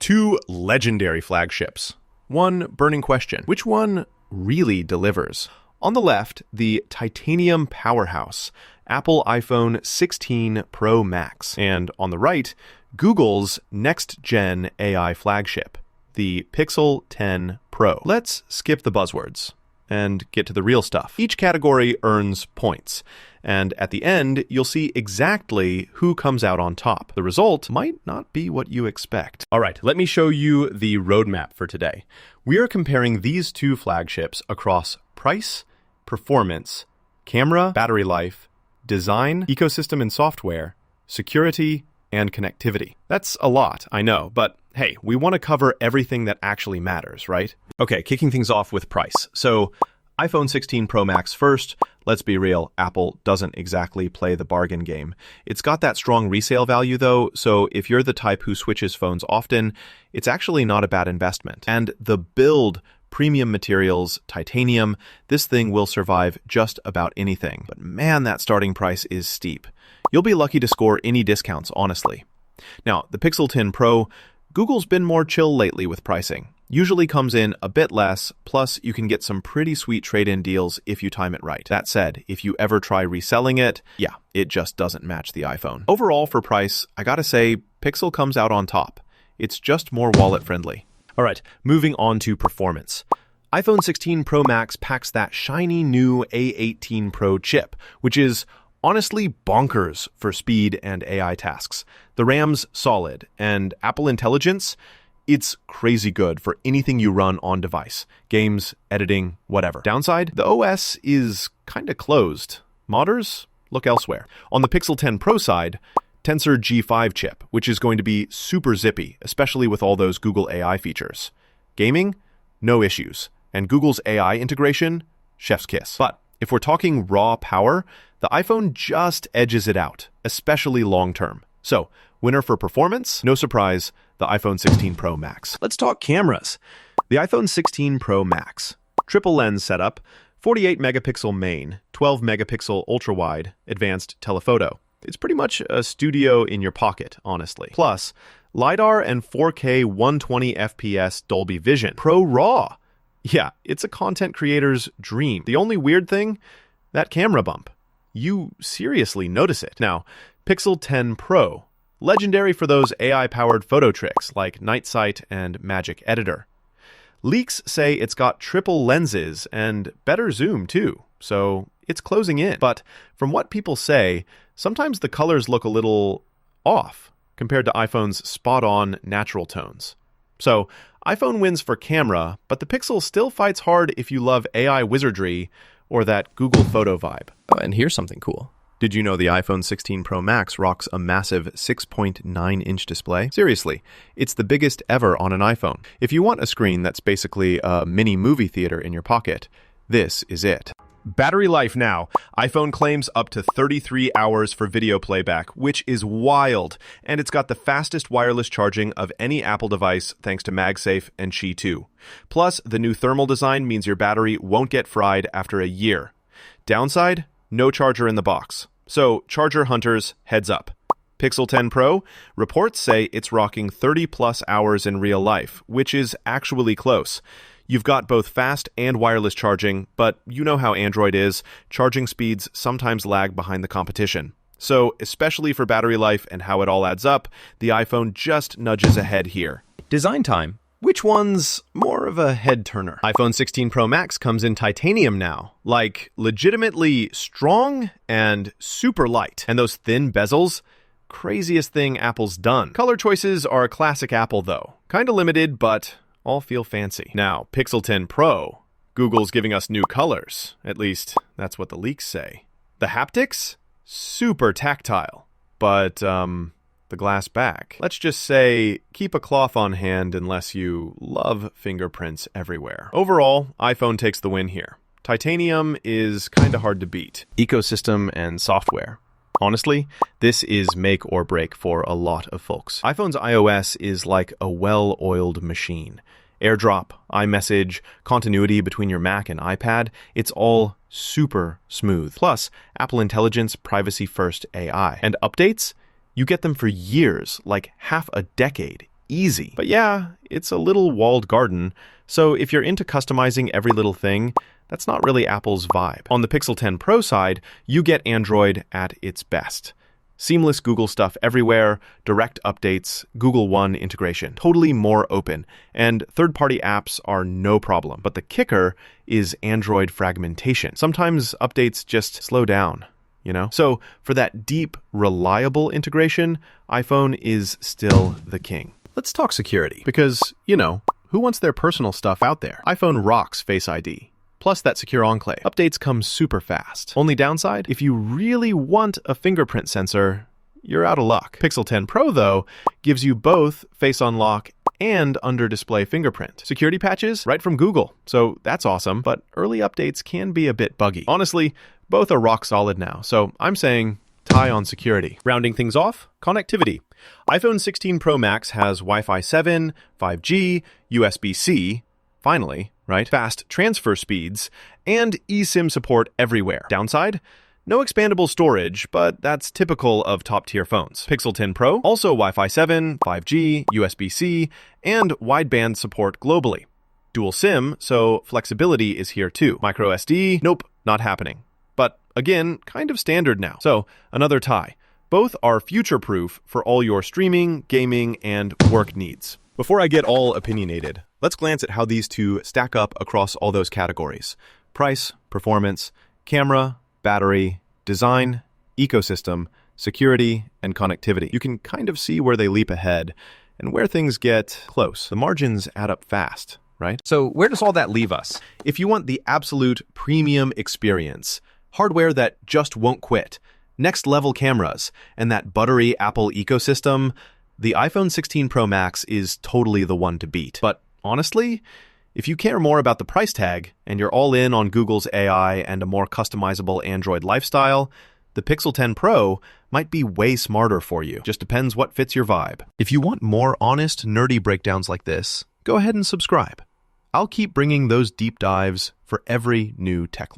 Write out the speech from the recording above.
Two legendary flagships. One burning question. Which one really delivers? On the left, the titanium powerhouse, Apple iPhone 16 Pro Max. And on the right, Google's next-gen AI flagship, the Pixel 10 Pro. Let's skip the buzzwords and get to the real stuff. Each category earns points, and at the end, you'll see exactly who comes out on top. The result might not be what you expect. All right, let me show you the roadmap for today. We are comparing these two flagships across price, performance, camera, battery life, design, ecosystem and software, security, and connectivity. That's a lot, I know, but hey, we want to cover everything that actually matters, right? Okay, kicking things off with price. So, iPhone 16 Pro Max first. Let's be real, Apple doesn't exactly play the bargain game. It's got that strong resale value though, so if you're the type who switches phones often, it's actually not a bad investment. And the build, premium materials, titanium, this thing will survive just about anything. But man, that starting price is steep. You'll be lucky to score any discounts, honestly. Now, the Pixel 10 Pro, Google's been more chill lately with pricing. Usually comes in a bit less, plus you can get some pretty sweet trade-in deals if you time it right. That said, if you ever try reselling it, yeah, it just doesn't match the iPhone. Overall, for price, I gotta say, Pixel comes out on top. It's just more wallet-friendly. All right, moving on to performance. iPhone 16 Pro Max packs that shiny new A18 Pro chip, which is honestly bonkers for speed and AI tasks. The RAM's solid, and Apple Intelligence, it's crazy good for anything you run on device. Games, editing, whatever. Downside, the OS is kinda closed. Modders, look elsewhere. On the Pixel 10 Pro side, Tensor G5 chip, which is going to be super zippy, especially with all those Google AI features. Gaming, no issues. And Google's AI integration, chef's kiss. But if we're talking raw power, the iPhone just edges it out, especially long-term. So, winner for performance? No surprise, the iPhone 16 Pro Max. Let's talk cameras. The iPhone 16 Pro Max. Triple lens setup, 48 megapixel main, 12 megapixel ultra-wide, advanced telephoto. It's pretty much a studio in your pocket, honestly. Plus, LiDAR and 4K 120 FPS Dolby Vision. Pro RAW. Yeah, it's a content creator's dream. The only weird thing? That camera bump. You seriously notice it. Now, Pixel 10 Pro. Legendary for those AI-powered photo tricks like Night Sight and Magic Editor. Leaks say it's got triple lenses and better zoom too, so it's closing in. But from what people say, sometimes the colors look a little off compared to iPhone's spot-on natural tones. So iPhone wins for camera, but the Pixel still fights hard if you love AI wizardry or that Google photo vibe. Oh, and here's something cool. Did you know the iPhone 16 Pro Max rocks a massive 6.9-inch display? Seriously, it's the biggest ever on an iPhone. If you want a screen that's basically a mini movie theater in your pocket, this is it. Battery life now. iPhone claims up to 33 hours for video playback, which is wild. And it's got the fastest wireless charging of any Apple device thanks to MagSafe and Qi 2. Plus, the new thermal design means your battery won't get fried after a year. Downside? No charger in the box. So, charger hunters, heads up. Pixel 10 Pro, reports say it's rocking 30-plus hours in real life, which is actually close. You've got both fast and wireless charging, but you know how Android is. Charging speeds sometimes lag behind the competition. So, especially for battery life and how it all adds up, the iPhone just nudges ahead here. Design time. Which one's more of a head-turner? iPhone 16 Pro Max comes in titanium now. Like, legitimately strong and super light. And those thin bezels? Craziest thing Apple's done. Color choices are a classic Apple, though. Kinda limited, but all feel fancy. Now, Pixel 10 Pro. Google's giving us new colors. At least, that's what the leaks say. The haptics? Super tactile. But, the glass back. Let's just say, keep a cloth on hand unless you love fingerprints everywhere. Overall, iPhone takes the win here. Titanium is kinda hard to beat. Ecosystem and software. Honestly, this is make or break for a lot of folks. iPhone's iOS is like a well-oiled machine. AirDrop, iMessage, continuity between your Mac and iPad, it's all super smooth. Plus, Apple Intelligence privacy-first AI. And updates? You get them for years, like half a decade, easy. But yeah, it's a little walled garden, so if you're into customizing every little thing, that's not really Apple's vibe. On the Pixel 10 Pro side, you get Android at its best. Seamless Google stuff everywhere, direct updates, Google One integration, totally more open, and third-party apps are no problem. But the kicker is Android fragmentation. Sometimes updates just slow down, you know? So for that deep, reliable integration, iPhone is still the king. Let's talk security, because, you know, who wants their personal stuff out there? iPhone rocks Face ID. Plus that secure enclave. Updates come super fast. Only downside, if you really want a fingerprint sensor, you're out of luck. Pixel 10 Pro, though, gives you both Face Unlock and under-display fingerprint. Security patches right from Google, so that's awesome, but early updates can be a bit buggy. Honestly, both are rock solid now, so I'm saying tie on security. Rounding things off, connectivity. iPhone 16 Pro Max has Wi-Fi 7, 5G, USB-C, finally, right? Fast transfer speeds, and eSIM support everywhere. Downside? No expandable storage, but that's typical of top-tier phones. Pixel 10 Pro, also Wi-Fi 7, 5G, USB-C, and wideband support globally. Dual SIM, so flexibility is here too. Micro SD, nope, not happening. But again, kind of standard now. So another tie. Both are future-proof for all your streaming, gaming, and work needs. Before I get all opinionated, let's glance at how these two stack up across all those categories: price, performance, camera, battery, design, ecosystem, security, and connectivity. You can kind of see where they leap ahead and where things get close. The margins add up fast, right? So where does all that leave us? If you want the absolute premium experience, hardware that just won't quit, next-level cameras, and that buttery Apple ecosystem, the iPhone 16 Pro Max is totally the one to beat. But honestly, if you care more about the price tag and you're all in on Google's AI and a more customizable Android lifestyle, the Pixel 10 Pro might be way smarter for you. Just depends what fits your vibe. If you want more honest, nerdy breakdowns like this, go ahead and subscribe. I'll keep bringing those deep dives for every new tech launch.